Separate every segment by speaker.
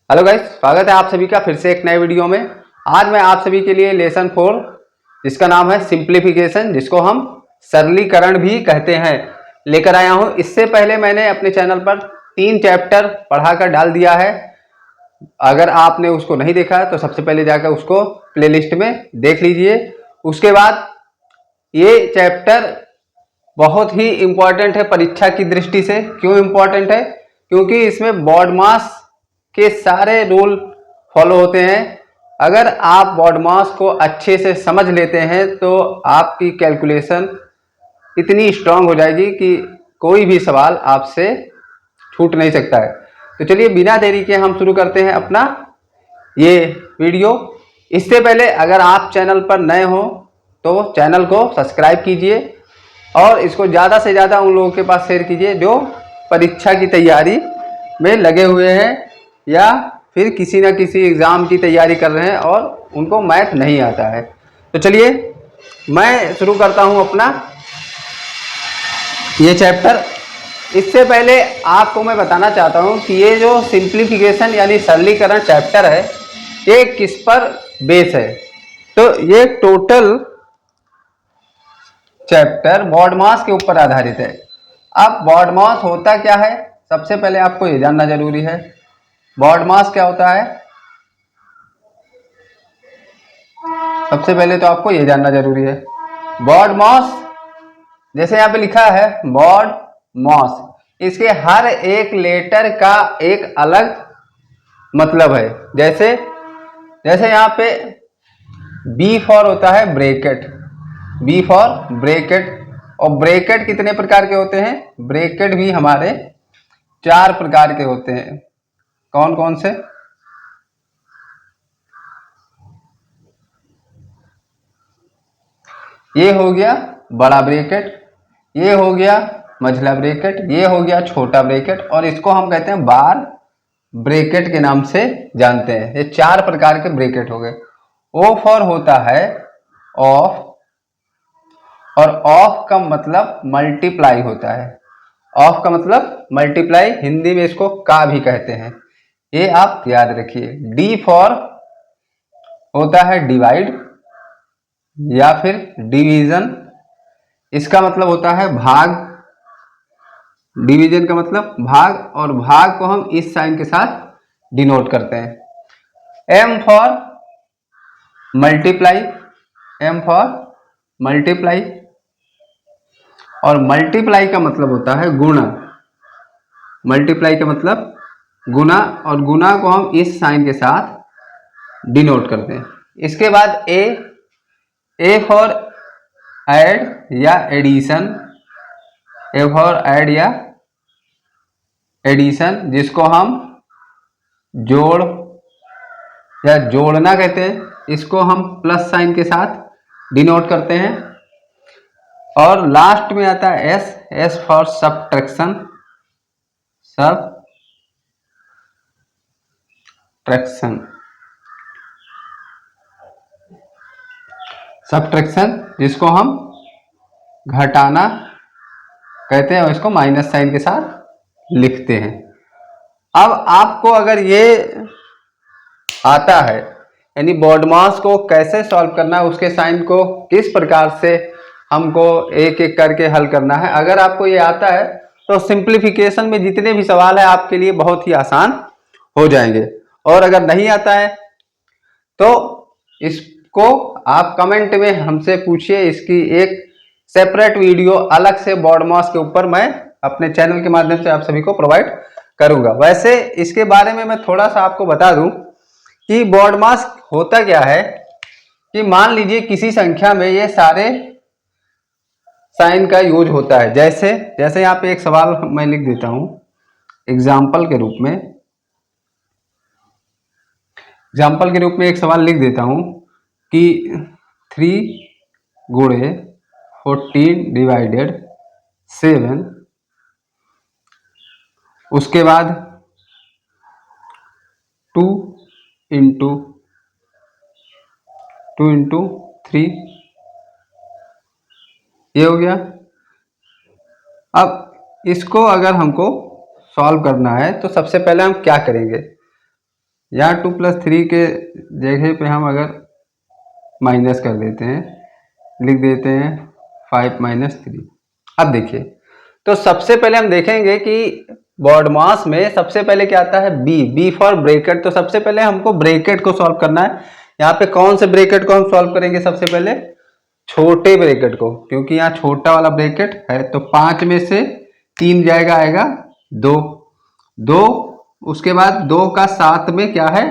Speaker 1: Hello guys, स्वागत है आप सभी का फिर से एक नए वीडियो में। आज मैं आप सभी के लिए लेसन 4 जिसका नाम है सिंप्लीफिकेशन, जिसको हम सरलीकरण भी कहते हैं, लेकर आया हूं। इससे पहले मैंने अपने चैनल पर 3 चैप्टर पढ़ाकर डाल दिया है। अगर आपने उसको नहीं देखा है तो सबसे पहले जाकर उसको प्लेलिस्ट में देख लीजिए। उसके बाद ये चैप्टर बहुत ही इम्पोर्टेंट है परीक्षा की दृष्टि से। क्यों इम्पोर्टेंट है? क्योंकि इसमें बॉड मास के सारे रूल फॉलो होते हैं। अगर आप बॉड मास को अच्छे से समझ लेते हैं तो आपकी कैलकुलेशन इतनी स्ट्रांग हो जाएगी कि कोई भी सवाल आपसे छूट नहीं सकता है। तो चलिए बिना देरी के हम शुरू करते हैं अपना ये वीडियो। इससे पहले अगर आप चैनल पर नए हो तो चैनल को सब्सक्राइब कीजिए और इसको ज़्यादा से ज़्यादा उन लोगों के पास शेयर कीजिए जो परीक्षा की तैयारी में लगे हुए हैं या फिर किसी न किसी एग्ज़ाम की तैयारी कर रहे हैं और उनको मैथ नहीं आता है। तो चलिए मैं शुरू करता हूं अपना ये चैप्टर। इससे पहले आपको मैं बताना चाहता हूं कि ये जो सिंप्लीफिकेशन यानी सरलीकरण चैप्टर है ये किस पर बेस है। तो ये टोटल चैप्टर बॉड मास के ऊपर आधारित है। अब बॉड मास होता क्या है, सबसे पहले आपको ये जानना जरूरी है। बॉड मास क्या होता है, सबसे पहले तो आपको ये जानना जरूरी है। बॉड मास जैसे यहाँ पे लिखा है बॉड मास, इसके हर एक लेटर का एक अलग मतलब है। जैसे जैसे यहाँ पे बी फॉर होता है ब्रैकेट, बी फॉर ब्रैकेट। और ब्रैकेट कितने प्रकार के होते हैं? ब्रैकेट भी हमारे 4 प्रकार के होते हैं। कौन कौन से? ये हो गया बड़ा ब्रैकेट, ये हो गया मझला ब्रैकेट, ये हो गया छोटा ब्रैकेट और इसको हम कहते हैं बार ब्रैकेट के नाम से जानते हैं। ये 4 प्रकार के ब्रैकेट हो गए। ओ फॉर होता है ऑफ, और ऑफ का मतलब मल्टीप्लाई होता है। ऑफ का मतलब मल्टीप्लाई, हिंदी में इसको का भी कहते हैं, ये आप याद रखिए। डी फॉर होता है डिवाइड या फिर डिवीजन, इसका मतलब होता है भाग। डिवीजन का मतलब भाग, और भाग को हम इस साइन के साथ डिनोट करते हैं। M for multiply, M for multiply, और मल्टीप्लाई का मतलब होता है गुणा। मल्टीप्लाई का मतलब गुना, और गुना को हम इस साइन के साथ डिनोट करते हैं। इसके बाद ए फॉर ऐड या एडिशन, ए फॉर ऐड या एडिशन, जिसको हम जोड़ या जोड़ना कहते हैं, इसको हम प्लस साइन के साथ डिनोट करते हैं। और लास्ट में आता है S, S for subtraction, subtraction, subtraction जिसको हम घटाना कहते हैं और इसको माइनस साइन के साथ लिखते हैं। अब आपको अगर ये आता है यानी बॉड मास को कैसे सॉल्व करना है, उसके साइन को किस प्रकार से हमको एक एक करके हल करना है, अगर आपको ये आता है तो सिंप्लीफिकेशन में जितने भी सवाल है आपके लिए बहुत ही आसान हो जाएंगे। और अगर नहीं आता है तो इसको आप कमेंट में हमसे पूछिए, इसकी एक सेपरेट वीडियो अलग से बॉड मास के ऊपर मैं अपने चैनल के माध्यम से आप सभी को प्रोवाइड करूंगा। वैसे इसके बारे में मैं थोड़ा सा आपको बता दूं कि बॉड मास होता क्या है कि मान लीजिए किसी संख्या में ये सारे साइन का यूज होता है। जैसे जैसे यहाँ पे एक सवाल मैं लिख देता हूं एग्जाम्पल के रूप में, एग्जाम्पल के रूप में एक सवाल लिख देता हूं कि 3 गुणे 14 डिवाइडेड 7, उसके बाद 2 इंटू 3, ये हो गया। अब इसको अगर हमको सॉल्व करना है तो सबसे पहले हम क्या करेंगे, यहाँ 2+3 के जगह पे हम अगर माइनस कर देते हैं, लिख देते हैं 5-3। अब देखिए, तो सबसे पहले हम देखेंगे कि बॉडमास में सबसे पहले क्या आता है, बी फॉर ब्रैकेट। तो सबसे पहले हमको ब्रैकेट को सॉल्व करना है। यहाँ पे कौन से ब्रैकेट को हम सॉल्व करेंगे, सबसे पहले छोटे ब्रैकेट को, क्योंकि यहाँ छोटा वाला ब्रैकेट है। तो 5 में से 3 जाएगा, आएगा 2, उसके बाद 2 का 7 में क्या है,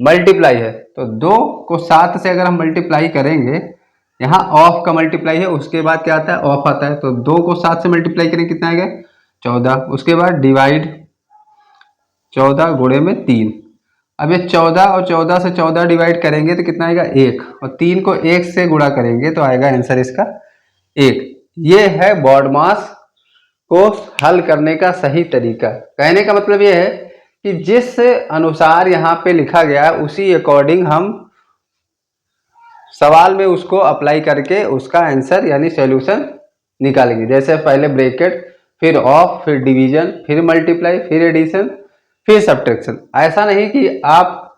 Speaker 1: मल्टीप्लाई है। तो 2 को 7 से अगर हम मल्टीप्लाई करेंगे, यहाँ ऑफ का मल्टीप्लाई है, उसके बाद क्या आता है, ऑफ आता है। तो 2 को 7 से मल्टीप्लाई करेंगे, कितना आएगा, 14। उसके बाद डिवाइड 14 गुणे में 3। अब ये 14 और 14 से 14 डिवाइड करेंगे तो कितना आएगा, 1। और 3 को 1 से गुणा करेंगे तो आएगा आंसर इसका 1। ये है बॉडमास को हल करने का सही तरीका। कहने का मतलब ये है कि जिस अनुसार यहाँ पे लिखा गया है उसी अकॉर्डिंग हम सवाल में उसको अप्लाई करके उसका आंसर यानी सॉल्यूशन निकालेंगे। जैसे पहले ब्रैकेट, फिर ऑफ, फिर डिवीजन, फिर मल्टीप्लाई, फिर एडिशन, फिर सब्ट्रैक्शन। ऐसा नहीं कि आप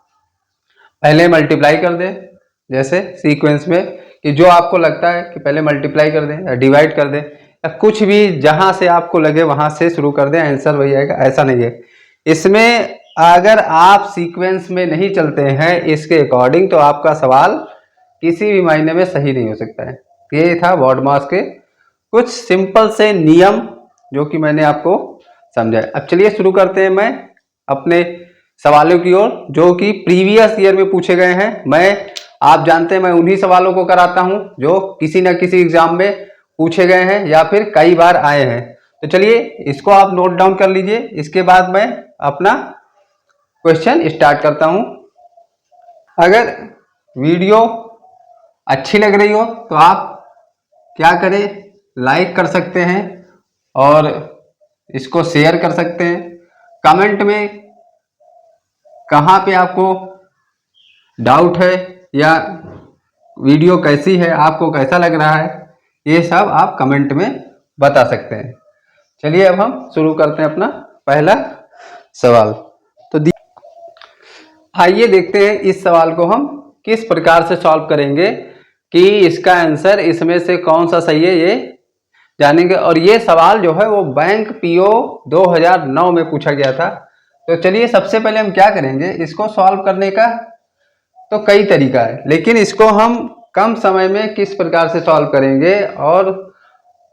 Speaker 1: पहले मल्टीप्लाई कर दें, जैसे सीक्वेंस में कि जो आपको लगता है कि पहले मल्टीप्लाई कर दें या डिवाइड कर दें या कुछ भी जहां से आपको लगे वहां से शुरू कर दें, आंसर वही आएगा, ऐसा नहीं है। इसमें अगर आप सीक्वेंस में नहीं चलते हैं इसके अकॉर्डिंग तो आपका सवाल किसी भी मायने में सही नहीं हो सकता है। ये था बॉडमास के कुछ सिंपल से नियम जो कि मैंने आपको समझाया। अब चलिए शुरू करते हैं मैं अपने सवालों की ओर जो कि प्रीवियस ईयर में पूछे गए हैं। आप जानते हैं मैं उन्हीं सवालों को कराता हूं जो किसी न किसी एग्जाम में पूछे गए हैं या फिर कई बार आए हैं। तो चलिए इसको आप नोट डाउन कर लीजिए, इसके बाद मैं अपना क्वेश्चन स्टार्ट करता हूं। अगर वीडियो अच्छी लग रही हो तो आप क्या करें, लाइक कर सकते हैं और इसको शेयर कर सकते हैं। कमेंट में कहाँ पे आपको डाउट है या वीडियो कैसी है, आपको कैसा लग रहा है, ये सब आप कमेंट में बता सकते हैं। चलिए अब हम शुरू करते हैं अपना पहला सवाल। तो आइए देखते हैं इस सवाल को हम किस प्रकार से सॉल्व करेंगे कि इसका आंसर इसमें से कौन सा सही है ये जानेंगे। और ये सवाल जो है वो बैंक पीओ 2009 में पूछा गया था। तो चलिए सबसे पहले हम क्या करेंगे, इसको सॉल्व करने का तो कई तरीका है, लेकिन इसको हम कम समय में किस प्रकार से सॉल्व करेंगे और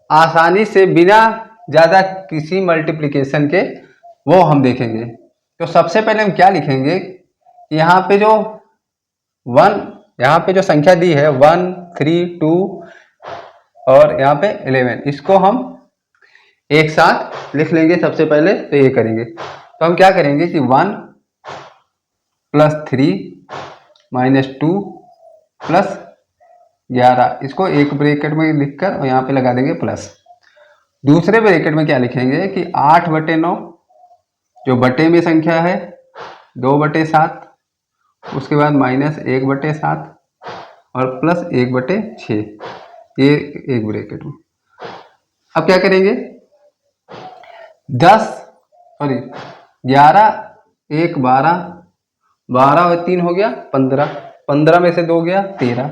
Speaker 1: आसानी से बिना ज़्यादा किसी मल्टीप्लिकेशन के वो हम देखेंगे। तो सबसे पहले हम क्या लिखेंगे, यहाँ पे जो 1, यहाँ पे जो संख्या दी है 1, 3, 2 और यहाँ पे 11, इसको हम एक साथ लिख लेंगे। सबसे पहले तो ये करेंगे, तो हम क्या करेंगे कि 1 + 3 - 2 + 11, इसको एक ब्रैकेट में लिखकर और यहाँ पे लगा देंगे प्लस। दूसरे ब्रैकेट में क्या लिखेंगे कि 8/9 जो बटे में संख्या है 2/7, उसके बाद -1/7 और प्लस 1/6, ये एक ब्रैकेट में। अब क्या करेंगे 11, 1 12, 12 और 3 हो गया 15, 15 में से 2 गया 13,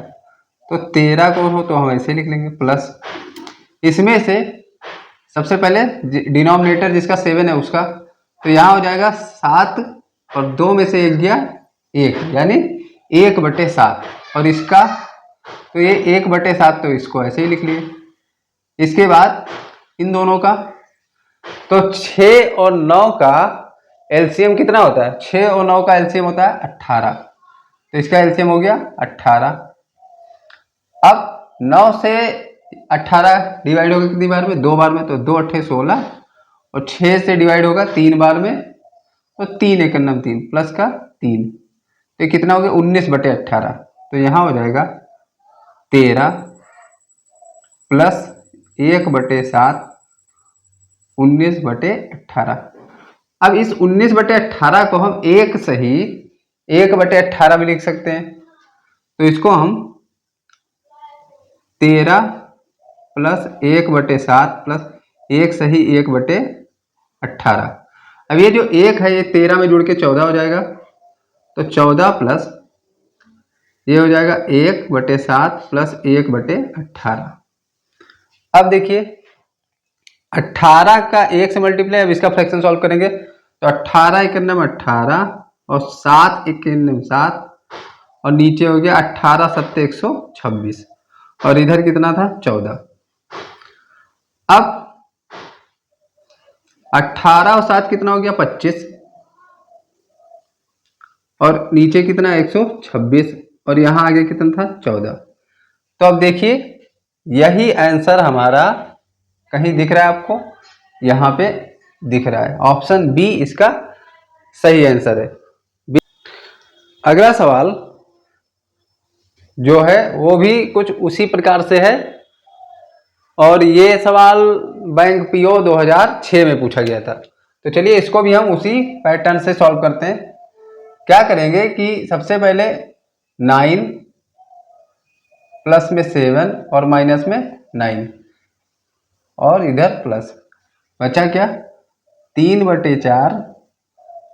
Speaker 1: तो 13 को हो तो हम ऐसे लिख लेंगे प्लस। इसमें से सबसे पहले डिनोमिनेटर जिसका 7 है उसका, तो यहाँ हो जाएगा 7 और 2 में से 1 गया 1, यानी 1/7। और इसका तो ये 1/7, तो इसको ऐसे ही लिख लिए। इसके बाद इन दोनों का तो 6 और 9 का एलसीएम कितना होता है, 6 और 9 का एलसीएम होता है 18, तो इसका एलसीएम हो गया 18। अब 9 से 18 डिवाइड होगा कितनी बार में, 2 बार में, तो 2 8 16, और 6 से डिवाइड होगा 3 बार में, तो 3 1 9 3 प्लस का 3, तो ये कितना हो गया 19/18। तो यहाँ हो जाएगा 13 + 1/7 19/18। अब इस 19/18 को हम एक सही 1/18 भी लिख सकते हैं। तो इसको हम 13 + 1/7 + 1 सही 1/18। अब ये जो 1 है ये 13 में जुड़ के 14 हो जाएगा, तो 14 प्लस ये हो जाएगा 1/7 प्लस 1/18। अब देखिए 18 का 1 से मल्टीप्लाई, अब इसका फ्रैक्शन सॉल्व करेंगे तो 18 × 18 और 7 × 7 और नीचे हो गया 18 × 7 126 और इधर कितना था 14। अब 18 और 7 कितना हो गया 25 और नीचे कितना 126 और यहां आगे कितना था 14। तो अब देखिए यही आंसर हमारा कहीं दिख रहा है आपको, यहां पे दिख रहा है, ऑप्शन बी इसका सही आंसर है। अगला सवाल जो है वो भी कुछ उसी प्रकार से है और ये सवाल बैंक पीओ 2006 में पूछा गया था। तो चलिए इसको भी हम उसी पैटर्न से सॉल्व करते हैं। क्या करेंगे कि सबसे पहले 9 प्लस में 7 और माइनस में 9 और इधर प्लस, बचा क्या 3/4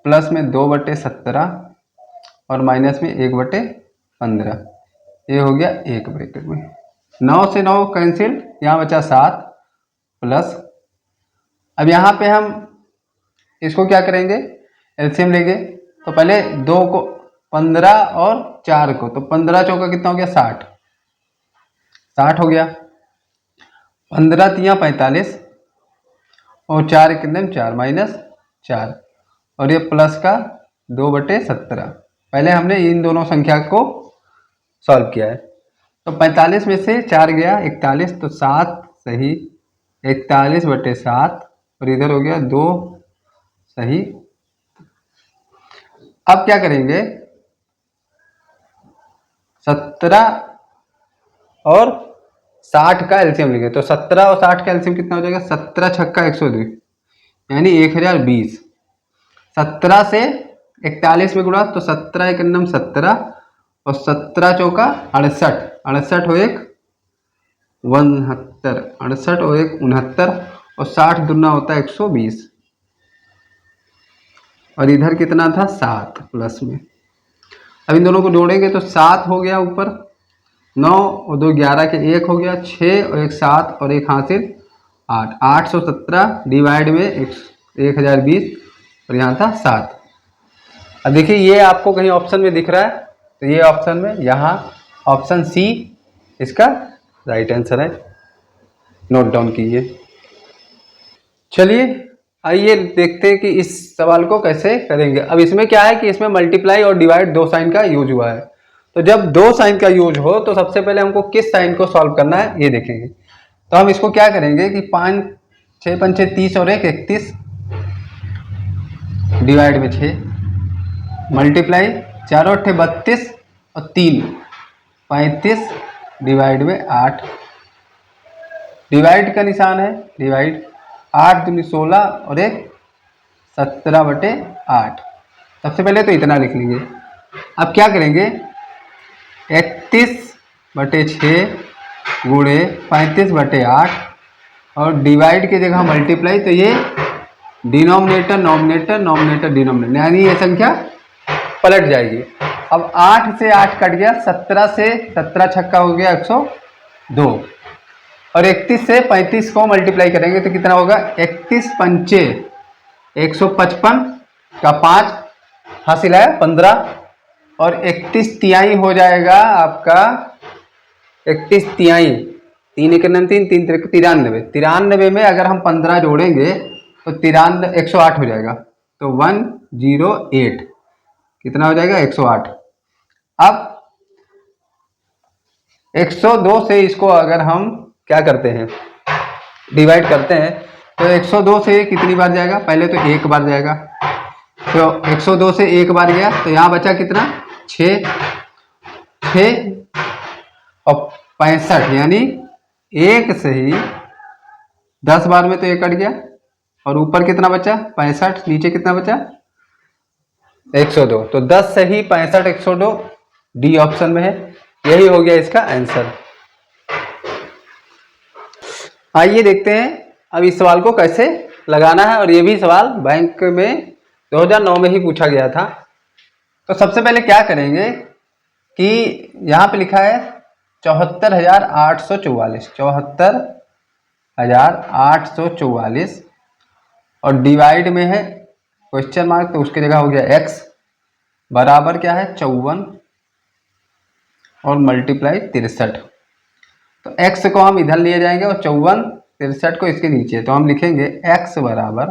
Speaker 1: प्लस में 2/17 और माइनस में 1/15, ये हो गया 1 ब्रैकेट में। 9 से 9 कैंसिल, यहाँ बचा 7 प्लस, अब यहाँ पे हम इसको क्या करेंगे एलसीएम लेंगे। तो पहले 2 को 15 और 4 को, तो 15 चौका कितना हो गया 60, 60 हो गया। 15 तिया 45 और 4 कितने 4 माइनस 4 और ये प्लस का 2/17। पहले हमने इन दोनों संख्या को सॉल्व किया है। तो 45 में से 4 गया 41, तो 7 सही 41/7 और इधर हो गया 2 सही। अब क्या करेंगे 17 और 60 का एलसीएम लेंगे। तो 17 और 60 का एलसीएम कितना हो जाएगा 17 छक्का 102 यानी 1020। 17 से 41 में गुणा तो 17 × 9 17 और 17 चौका 68, 68 और 1 69, 68 और 1 69 और 60 दूना होता है 120 और इधर कितना था 7 प्लस में। अब इन दोनों को जोड़ेंगे तो 7 हो गया ऊपर, 9 और 2 11 के 1 हो गया 6 और 1 7 और 1 हासिल 8, 817 डिवाइड में 1020 और यहाँ था 7। अब देखिए ये आपको कहीं ऑप्शन में दिख रहा है, तो ये ऑप्शन में, यहाँ ऑप्शन सी इसका राइट आंसर है, नोट डाउन कीजिए। चलिए आइए देखते हैं कि इस सवाल को कैसे करेंगे। अब इसमें क्या है कि इसमें मल्टीप्लाई और डिवाइड 2 साइन का यूज हुआ है। तो जब 2 साइन का यूज हो तो सबसे पहले हमको किस साइन को सॉल्व करना है ये देखेंगे। तो हम इसको क्या करेंगे कि 5 6 पंचे 30 और 1 31 डिवाइड में 6 मल्टीप्लाई 4 और 8 32 और 3 35 डिवाइड में 8, डिवाइड का निशान है डिवाइड, 8 दूनी 16 और 1 17/8। सबसे पहले तो इतना लिख लेंगे। अब क्या करेंगे 31/6 गुणे 35/8 और डिवाइड की जगह मल्टीप्लाई, तो ये डिनोमिनेटर नॉमिनेटर नॉमिनेटर डिनोमिनेटर यानी ये संख्या पलट जाएगी। अब 8 से 8 कट गया, 17 से 17 छक्का हो गया 102 और 31 से 35 को मल्टीप्लाई करेंगे तो कितना होगा 31 पंचे 155 का 5 हासिल है 15 और 31 तिहाई हो जाएगा आपका 31 तिहाई, 3 × 9 3 3 93, 93 में अगर हम 15 जोड़ेंगे तो 108 हो जाएगा, तो 108 कितना हो जाएगा 108। अब 102 से इसको अगर हम क्या करते हैं डिवाइड करते हैं तो 102 से कितनी बार जाएगा, पहले तो 1 बार जाएगा, तो 102 से 1 बार गया तो यहाँ बचा कितना 6 और 65 यानी 1 से ही 10 बार में तो 1 कट गया और ऊपर कितना बचा 65, नीचे कितना बचा 102, तो 10 से ही 65 102 डी ऑप्शन में है, यही हो गया इसका आंसर। आइए देखते हैं अब इस सवाल को कैसे लगाना है, और ये भी सवाल बैंक में 2009 में ही पूछा गया था। तो सबसे पहले क्या करेंगे कि यहाँ पे लिखा है 74,844, 74,844 और डिवाइड में है क्वेश्चन मार्क, तो उसकी जगह हो गया x बराबर क्या है 54 और मल्टीप्लाई 63। तो x को हम इधर लिए जाएंगे और 54 63 को इसके नीचे, तो हम लिखेंगे x बराबर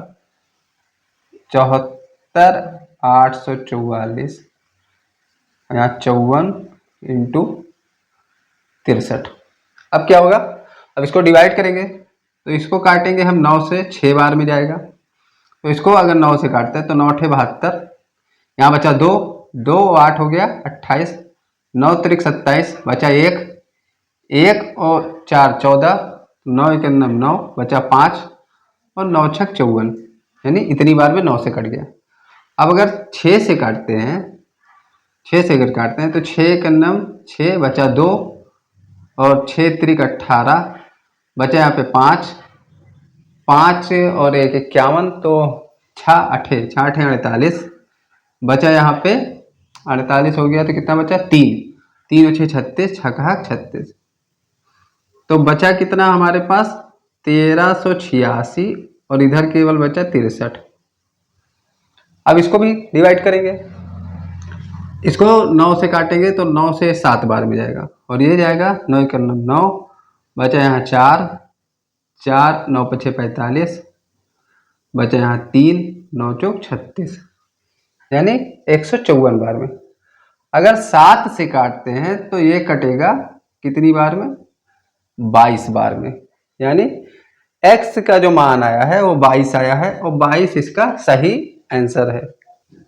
Speaker 1: 74,844 यहाँ 54 इंटू 63। अब क्या होगा, अब इसको डिवाइड करेंगे तो इसको काटेंगे हम 9 से, 6 बार में जाएगा। तो इसको अगर 9 से काटते हैं तो 9 × 72, यहाँ बचा 2, 2 8 हो गया 28, 9 × 3 27 बचा 1, 1 और 4 14, 9 × 9 बचा 5 और 9 × 6 54, यानी इतनी बार में 9 से कट गया। अब अगर 6 से काटते हैं, 6 से अगर काटते हैं तो 6 × 9 6 बचा 2 और 6 × 3 18 बचा यहाँ पे 5, 5 और 1 51, तो 6 8 48 बचा यहाँ पे 48 हो गया, तो कितना बचा 3, 3 और 6 36, 6 36, तो बचा कितना हमारे पास 1386 और इधर केवल बचा 63। अब इसको भी डिवाइड करेंगे, इसको 9 से काटेंगे तो 9 से 7 बार में जाएगा और ये जाएगा 9 × 9 बचा यहाँ 4, 4 9 × 6 45 बचा यहाँ 3, 9 × 4 36, यानी 154 बार में। अगर 7 से काटते हैं तो ये कटेगा कितनी बार में, 22 बार में, यानी x का जो मान आया है वो 22 आया है और 22 इसका सही आंसर है।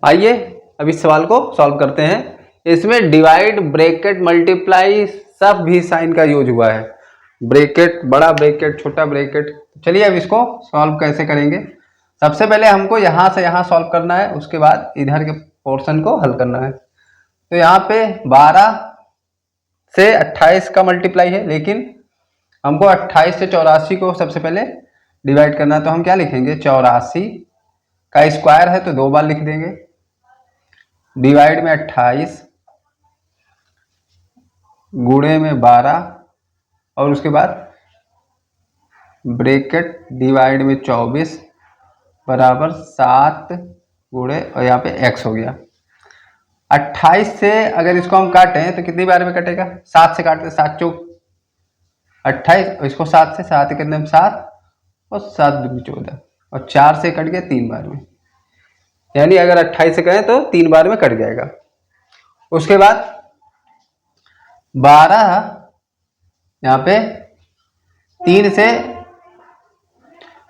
Speaker 1: आइए अब इस सवाल को सॉल्व करते हैं। इसमें डिवाइड, ब्रैकेट, मल्टीप्लाई सब भी साइन का यूज हुआ है, ब्रैकेट, बड़ा ब्रैकेट, छोटा ब्रैकेट। चलिए अब इसको सॉल्व कैसे करेंगे। सबसे पहले हमको यहाँ से यहाँ सॉल्व करना है, उसके बाद इधर के पोर्शन को हल करना है। तो यहाँ पे 12 से 28 का मल्टीप्लाई है, लेकिन हमको 28 से 84 को सबसे पहले डिवाइड करना है। तो हम क्या लिखेंगे, 84 का स्क्वायर है तो 2 बार लिख देंगे, डिवाइड में 28 गुणे में 12 और उसके बाद ब्रैकेट डिवाइड में 24 बराबर 7 गुणे और यहाँ पे x हो गया। 28 से अगर इसको हम काटें तो कितनी बार में कटेगा, 7 से काटते, 7 चौक 28 और इसको 7 से, 7 करने में 7 और 7 दूनी 14 और 4 से कट गया 3 बार में, यानी अगर 28 से करें तो 3 बार में कट जाएगा। उसके बाद 12 यहाँ पे 3 से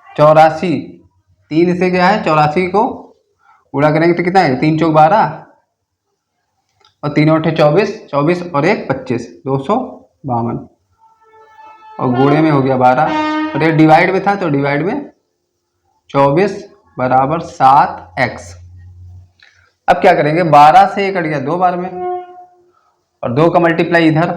Speaker 1: 84, 3 से क्या है 84 को गुणा करेंगे तो कितना है, 3 चौक 12 और 3 8 24, 24 और 1 25, 252 और गुणे में हो गया 12 और ये डिवाइड में था तो डिवाइड में 24 बराबर 7x। अब क्या करेंगे, 12 से ये कट गया 2 बार में और 2 का मल्टीप्लाई इधर,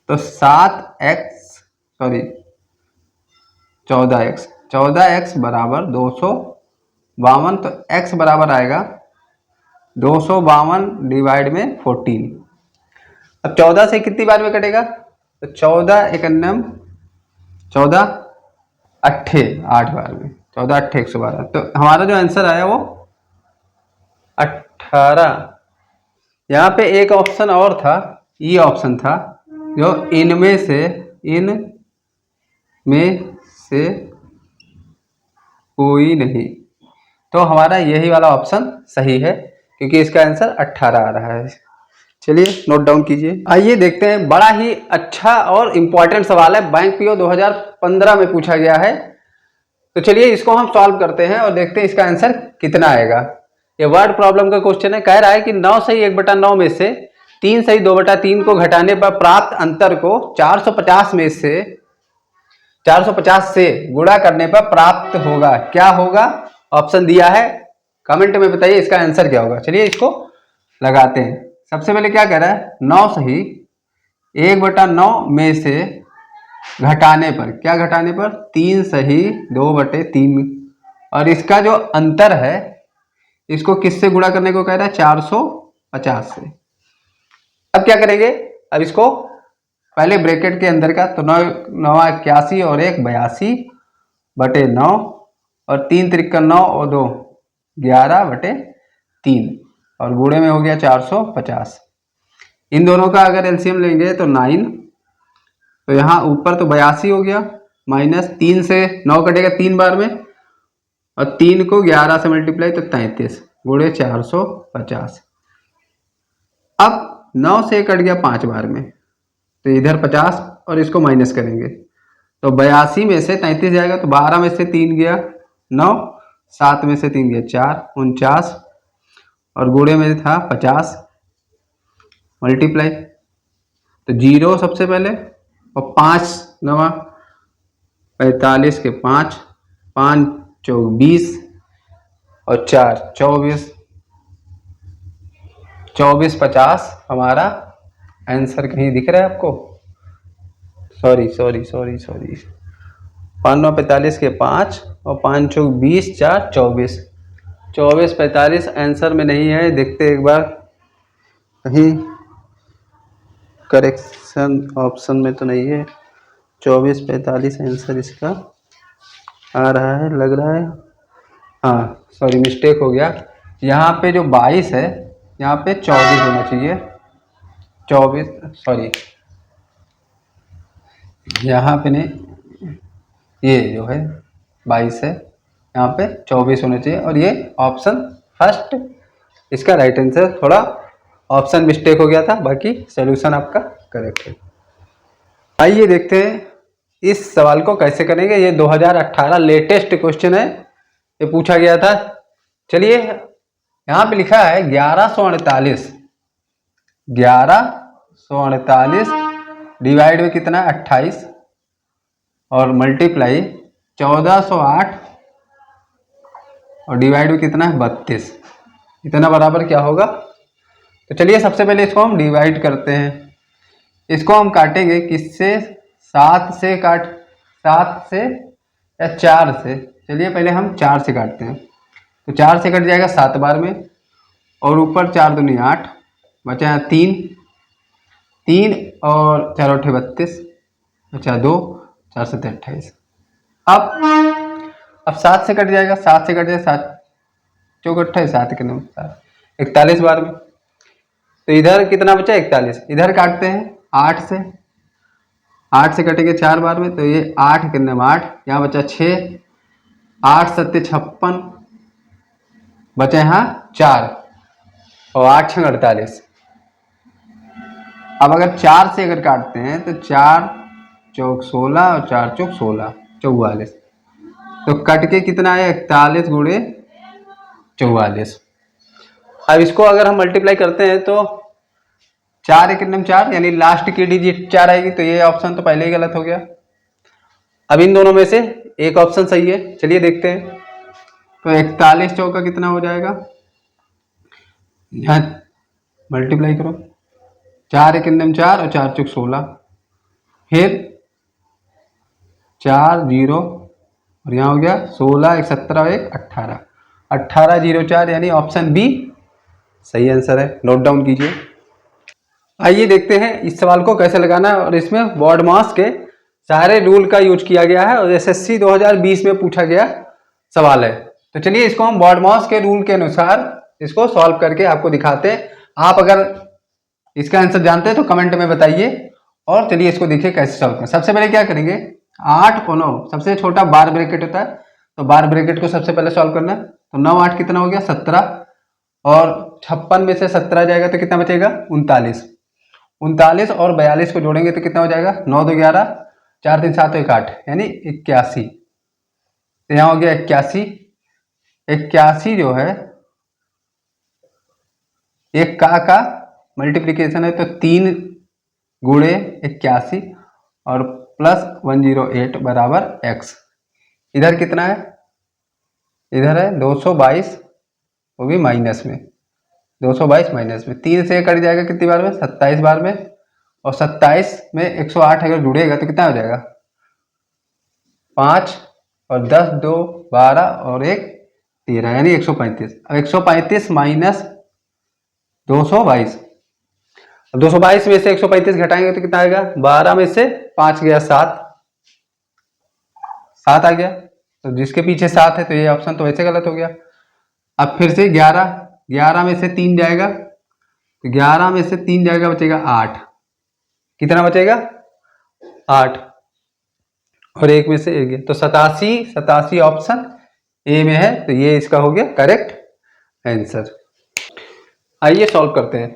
Speaker 1: तो 14x बराबर 252, तो x बराबर आएगा 252 डिवाइड में 14। अब 14 से कितनी बार में कटेगा, तो 14 × 9 14 8 8 बार में, 14 8 112, तो हमारा जो आंसर आया वो 18। यहाँ पे एक ऑप्शन और था, ये ऑप्शन था जो इनमें से कोई नहीं, तो हमारा यही वाला ऑप्शन सही है क्योंकि इसका आंसर 18 आ रहा है। चलिए नोट डाउन कीजिए। आइए देखते हैं, बड़ा ही अच्छा और इम्पोर्टेंट सवाल है, बैंक पीओ 2015 में पूछा गया है। तो चलिए इसको हम सॉल्व करते हैं और देखते हैं इसका आंसर कितना आएगा। ये वर्ड प्रॉब्लम का क्वेश्चन है, कह रहा है कि 9 सही 1/9 में से 3 सही 2/3 को घटाने पर प्राप्त अंतर को 450 से गुणा करने पर प्राप्त होगा, क्या होगा। ऑप्शन दिया है, कमेंट में बताइए इसका आंसर क्या होगा। चलिए इसको लगाते हैं। सबसे पहले क्या कह रहा है, 9 सही 1/9 में से घटाने पर, क्या घटाने पर, 3 सही 2/3 और इसका जो अंतर है इसको किससे गुणा करने को कह रहा है? 450 से। अब क्या करेंगे? अब इसको पहले ब्रैकेट के अंदर का तो 9 81 और 1 82/9 और 3 त्रिक 9 और 2 11/3 और गुणे में हो गया 450। इन दोनों का अगर एलसीएम लेंगे तो 9, तो यहाँ ऊपर तो 82 हो गया, माइनस 3 से 9 कटेगा 3 बार में और 3 को 11 से मल्टीप्लाई तो 33 गुणे 450। अब 9 से कट गया 5 बार में तो इधर 50 और इसको माइनस करेंगे तो 82 में से 33 जाएगा तो 12 में से 3 गया 9, 7 में से 3 गया 4, 49 और गुणे में था 50 मल्टीप्लाई तो 0 सबसे पहले और 5 9 45 के 5 5 24 और 4 24 24 50 हमारा आंसर कहीं दिख रहा है आपको? सॉरी 5 9 45 के 5 और 5 चौक 20 4 24 24 45 आंसर में नहीं है। देखते एक बार कहीं करेक्शन ऑप्शन में तो नहीं है। 24 45 आंसर इसका आ रहा है, लग रहा है। हाँ सॉरी मिस्टेक हो गया, यहाँ पे जो 22 है यहाँ पे 24 होना चाहिए। 24 सॉरी यहाँ पे नहीं, ये जो है 22 है यहाँ पे 24 होना चाहिए और ये ऑप्शन फर्स्ट इसका राइट आंसर। थोड़ा ऑप्शन मिस्टेक हो गया था, बाकी सॉल्यूशन आपका करेक्ट है। आइए देखते हैं इस सवाल को कैसे करेंगे। ये 2018 लेटेस्ट क्वेश्चन है, ये पूछा गया था। चलिए यहाँ पे लिखा है 1148 डिवाइड में कितना है 28 और मल्टीप्लाई 1408 और डिवाइड में कितना है 32, इतना बराबर क्या होगा? तो चलिए सबसे पहले इसको हम डिवाइड करते हैं। इसको हम काटेंगे किससे? 7 से या 4 से। चलिए पहले हम 4 से काटते हैं तो 4 से कट जाएगा 7 बार में और ऊपर 4 दूनी 8 बचा यहाँ 3 और 4 8 32 बचा 2 4 7 28। अब 7 से कट जाएगा, 7 से कट जाएगा 7 चौक 28 7 के 9 41 बार में तो इधर कितना बचा 41। इधर काटते हैं 8 से कटेंगे 4 बार में तो ये 8 के 8 यहाँ बचा 6 8 7 56 बचा यहाँ 4 और 8 6 48। अब अगर 4 से अगर काटते हैं तो 4 चौक 16 और 4 चौक 16 44 तो कट के कितना है 41 गुणे 44। अब इसको अगर हम मल्टीप्लाई करते हैं तो 4 1 4 यानी लास्ट की डिजिट 4 आएगी तो ये ऑप्शन तो पहले ही गलत हो गया। अब इन दोनों में से एक ऑप्शन सही है, चलिए देखते हैं। तो 41 चौका कितना हो जाएगा, यहाँ मल्टीप्लाई करो 4 1 4 और 4 चौक 16 फिर 4 0 और यहाँ हो गया 16 1 17 और 1 18 18 0 4 यानी ऑप्शन बी सही आंसर है। नोट डाउन कीजिए। आइए देखते हैं इस सवाल को कैसे लगाना है और इसमें बॉड मास के सारे रूल का यूज किया गया है और एसएससी 2020 में पूछा गया सवाल है। तो चलिए इसको हम बॉड मास के रूल के अनुसार इसको सॉल्व करके आपको दिखाते हैं। आप अगर इसका आंसर जानते हैं तो कमेंट में बताइए और चलिए इसको देखिए कैसे सॉल्व करें। सबसे पहले क्या करेंगे 8 और 9 सबसे छोटा बार ब्रैकेट होता है तो बार ब्रैकेट को सबसे पहले सॉल्व करना है। तो 9 8 कितना हो गया 17 और 56 में से 17 जाएगा तो कितना बचेगा 39 और 42 को जोड़ेंगे तो कितना हो जाएगा 9 2 11 4 3 7 1 8 यानी 81। तो यहाँ हो गया 81 जो है एक का मल्टीप्लीकेशन है तो 3 गुणे 81 और प्लस 108 बराबर x। इधर कितना है, इधर है 222 वो भी माइनस में 222 माइनस में 3 से कट जाएगा कितनी बार में 27 बार में और 27 में 108 अगर जुड़ेगा तो कितना हो जाएगा 5 और 10 2 12 और 1 13 यानी 135। अब 135 माइनस 222। अब 222 में से 135 घटाएंगे तो कितना आएगा? 12 में से 5 गया 7, 7 आ गया। तो जिसके पीछे 7 है तो ये ऑप्शन तो वैसे गलत हो गया। अब फिर से 11, 11 में से 3 जाएगा तो 11 में से 3 जाएगा, बचेगा 8। कितना बचेगा? 8 और 1 में से 1 गया तो 87, 87 ऑप्शन ए में है। तो ये इसका हो गया करेक्ट आंसर। आइए सॉल्व करते हैं।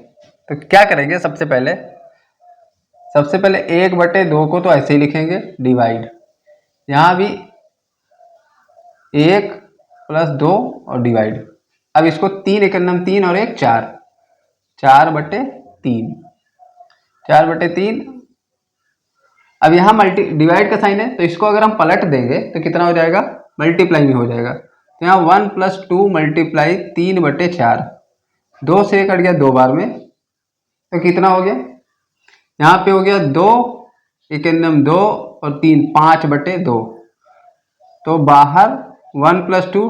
Speaker 1: तो क्या करेंगे? सबसे पहले 1/2 को तो ऐसे ही लिखेंगे डिवाइड, यहां भी 1 + 2 और डिवाइड। अब इसको 3 × 3 और 1 4, 4/3, 4/3। अब यहाँ डिवाइड का साइन है तो इसको अगर हम पलट देंगे तो कितना हो जाएगा? मल्टीप्लाई में हो जाएगा। तो यहाँ 1 + 2 × 3/4, 2 से कट गया 2 बार में तो कितना हो गया? यहाँ पे हो गया 2, 1 × 2 और 3, 5/2। तो बाहर 1 + 2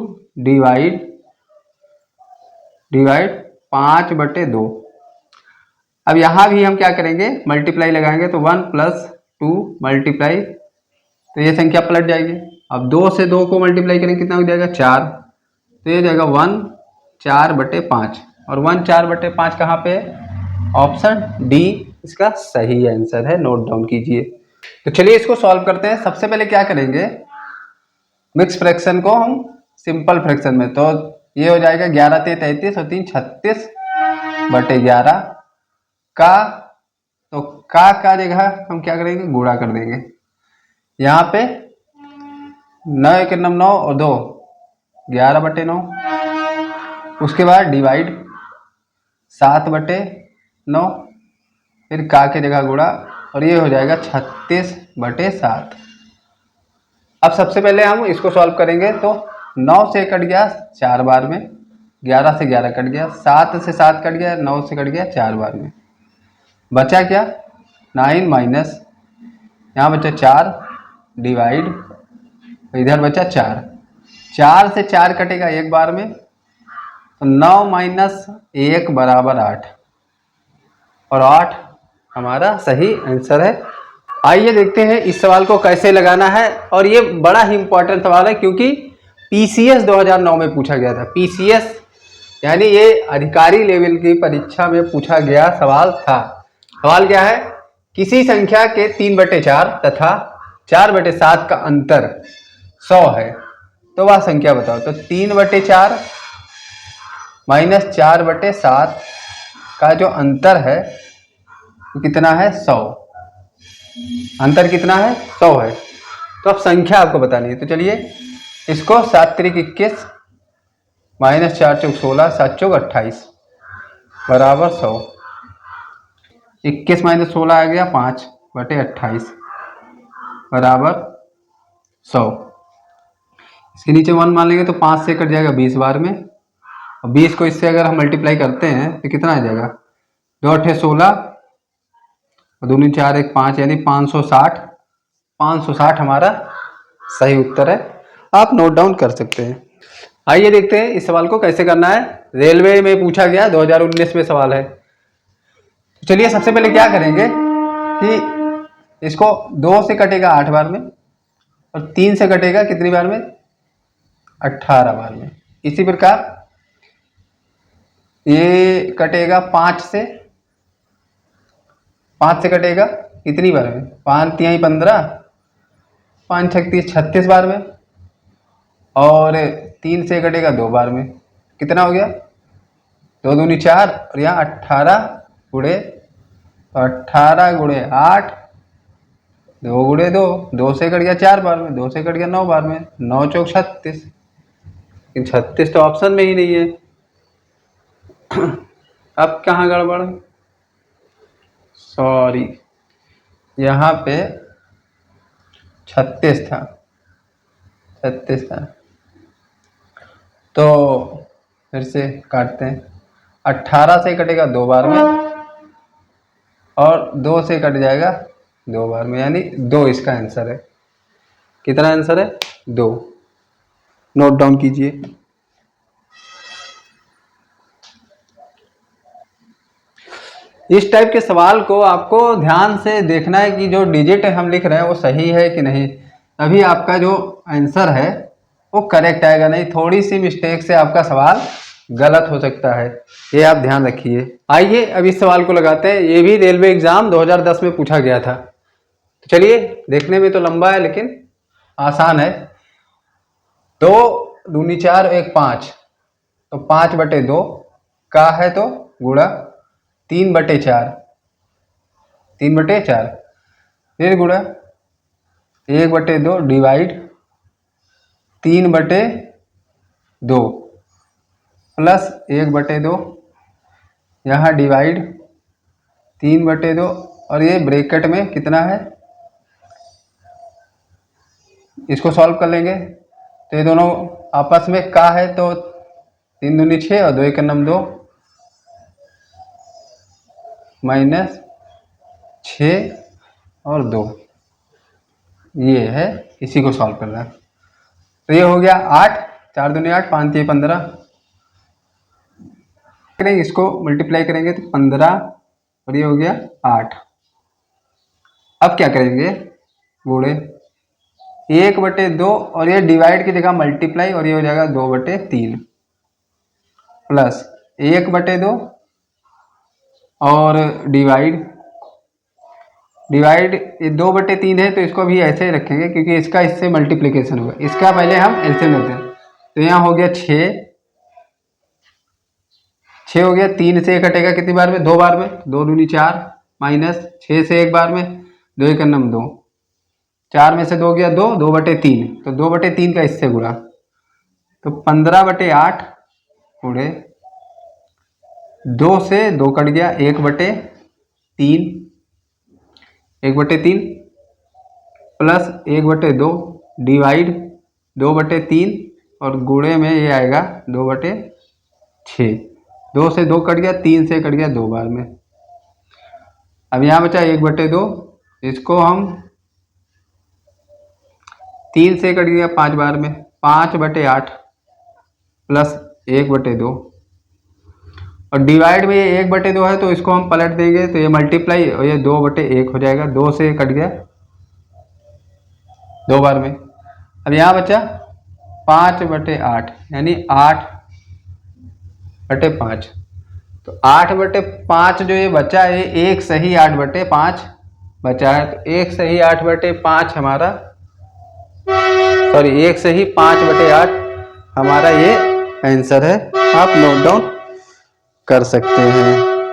Speaker 1: डिवाइड 5/2। अब यहां भी हम क्या करेंगे? मल्टीप्लाई लगाएंगे तो 1 + 2 मल्टीप्लाई, तो ये संख्या पलट जाएगी। अब 2 से 2 को मल्टीप्लाई करेंगे कितना हो जाएगा? 4। तो ये हो जाएगा 1 4/5 और 1 4/5 कहाँ पे है? ऑप्शन डी इसका सही आंसर है, नोट डाउन कीजिए। तो चलिए इसको सॉल्व करते हैं। सबसे पहले क्या करेंगे? मिक्स फ्रैक्शन को हम सिंपल फ्रैक्शन में, तो ये हो जाएगा 11 × 33 और 3 36/11 का, तो का जगह हम क्या करेंगे? गुणा कर देंगे। यहाँ पे 9 × 1 = 9 और 2 11/9। उसके बाद डिवाइड 7/9, फिर का के जगह गुणा और ये हो जाएगा 36/7। अब सबसे पहले हम इसको सॉल्व करेंगे तो 9 से कट गया 4 बार में, 11 से 11 कट गया, 7 से 7 कट गया, 9 से कट गया 4 बार में, बचा क्या? 9 माइनस, यहाँ बचा 4 डिवाइड, इधर बचा 4, 4 से 4 कटेगा 1 बार में, तो 9 - 1 = 8 और 8 हमारा सही आंसर है। आइए देखते हैं इस सवाल को कैसे लगाना है। और ये बड़ा ही इंपॉर्टेंट सवाल है क्योंकि पीसीएस 2009 में पूछा गया था। पीसीएस यानी ये अधिकारी लेवल की परीक्षा में पूछा गया सवाल था। सवाल क्या है? किसी संख्या के 3/4 तथा 4/7 का अंतर 100 है तो वह संख्या बताओ। तो 3/4 माइनस 4/7 का जो अंतर है वो कितना है? 100। अंतर कितना है? 100 है। तो अब संख्या आपको बतानी है। तो चलिए इसको 7 × 3 = 21 माइनस 4 × 4 = 16, 7 × 4 = 28 बराबर 100। 21 - 16 आ गया 5/28 बराबर 100। इसके नीचे 1 मान लेंगे तो 5 से कट जाएगा 20 बार में, और 20 को इससे अगर हम मल्टीप्लाई करते हैं तो कितना आ जाएगा? 2 × 8 = 16 और 2 × 4 = 1 5 यानी 560। 560 हमारा सही उत्तर है। आप नोट डाउन कर सकते हैं। आइए देखते हैं इस सवाल को कैसे करना है। रेलवे में पूछा गया, 2019 में सवाल है। चलिए सबसे पहले क्या करेंगे कि इसको 2 से कटेगा 8 बार में और 3 से कटेगा कितनी बार में? 18 बार में। इसी प्रकार ये कटेगा 5 से कटेगा कितनी बार में? 5 × 3 = 15, 5 × 6 = 36 बार में, और 3 से कटेगा 2 बार में। कितना हो गया? 2 दूनी 4 और यहाँ 18 गुणे, तो 18 × 8, 2 × 2, 2 से कट गया 4 बार में, 2 से कट गया 9 बार में, 9 × 4 = 36। लेकिन 36 तो ऑप्शन में ही नहीं है। अब कहाँ गड़बड़? सॉरी, यहाँ पे 36 था, 36 था। तो फिर से काटते हैं। 18 से कटेगा 2 बार में और 2 से कट जाएगा 2 बार में, यानी 2 इसका आंसर है। कितना आंसर है? 2। नोट डाउन कीजिए। इस टाइप के सवाल को आपको ध्यान से देखना है कि जो डिजिट हम लिख रहे हैं वो सही है कि नहीं, तभी आपका जो आंसर है वो करेक्ट आएगा, नहीं थोड़ी सी मिस्टेक से आपका सवाल गलत हो सकता है, ये आप ध्यान रखिए। आइए अब इस सवाल को लगाते हैं, ये भी रेलवे एग्जाम 2010 में पूछा गया था। तो चलिए, देखने में तो लंबा है लेकिन आसान है। 2 दूनी 4 1 5, तो 5/2 का है तो गुणा 3/4, 3/4 फिर गुणा 1/2 डिवाइड 3/2 प्लस 1/2 यहाँ डिवाइड 3/2 और ये ब्रैकेट में कितना है, इसको सॉल्व कर लेंगे तो ये दोनों आपस में का है तो 3 दूनी 6 और 2 1 2 माइनस 6 और 2, ये है, इसी को सॉल्व करना है। तो ये हो गया 8, 4 दूनी 8, 5 3 15, करेंगे इसको मल्टीप्लाई करेंगे तो 15 और ये हो गया 8। अब क्या करेंगे, गुणे 1/2 और ये डिवाइड की जगह मल्टीप्लाई और ये हो जाएगा 2/3 प्लस 1/2 और डिवाइड ये 2/3 है तो इसको भी ऐसे ही रखेंगे क्योंकि इसका इससे मल्टीप्लिकेशन होगा। इसका पहले हम एलसीएम लेते हैं, तो यहाँ हो गया 6 हो गया, 3 से 1 हटेगा कितनी बार में, 2 बार में, 2 दूनी 4 माइनस 6 से 1 बार में, 2 1 2, 4 में से 2 गया 2, 2/3, तो 2/3 का इससे गुणा, तो 15/8 गुणे 2 से 2 कट गया 1/3, 1/3 प्लस 1/2 डिवाइड 2/3 और गुणे में ये आएगा 2/6, 2 से 2 कट गया, 3 से कट गया 2 बार में। अब यहाँ बचा 1/2, इसको हम 3 से कट गया 5 बार में, 5/8 प्लस 1/2 और डिवाइड में ये 1/2 है तो इसको हम पलट देंगे तो ये मल्टीप्लाई और ये 2/1 हो जाएगा, 2 से कट गया 2 बार में। अब यहाँ बचा 5/8 यानी 8/5, तो 8/5 जो ये बचा है, एक सही 8/5 बचा है, तो एक सही 8/5 हमारा, सॉरी एक सही 5/8 हमारा ये आंसर है, आप नोट डाउन कर सकते हैं।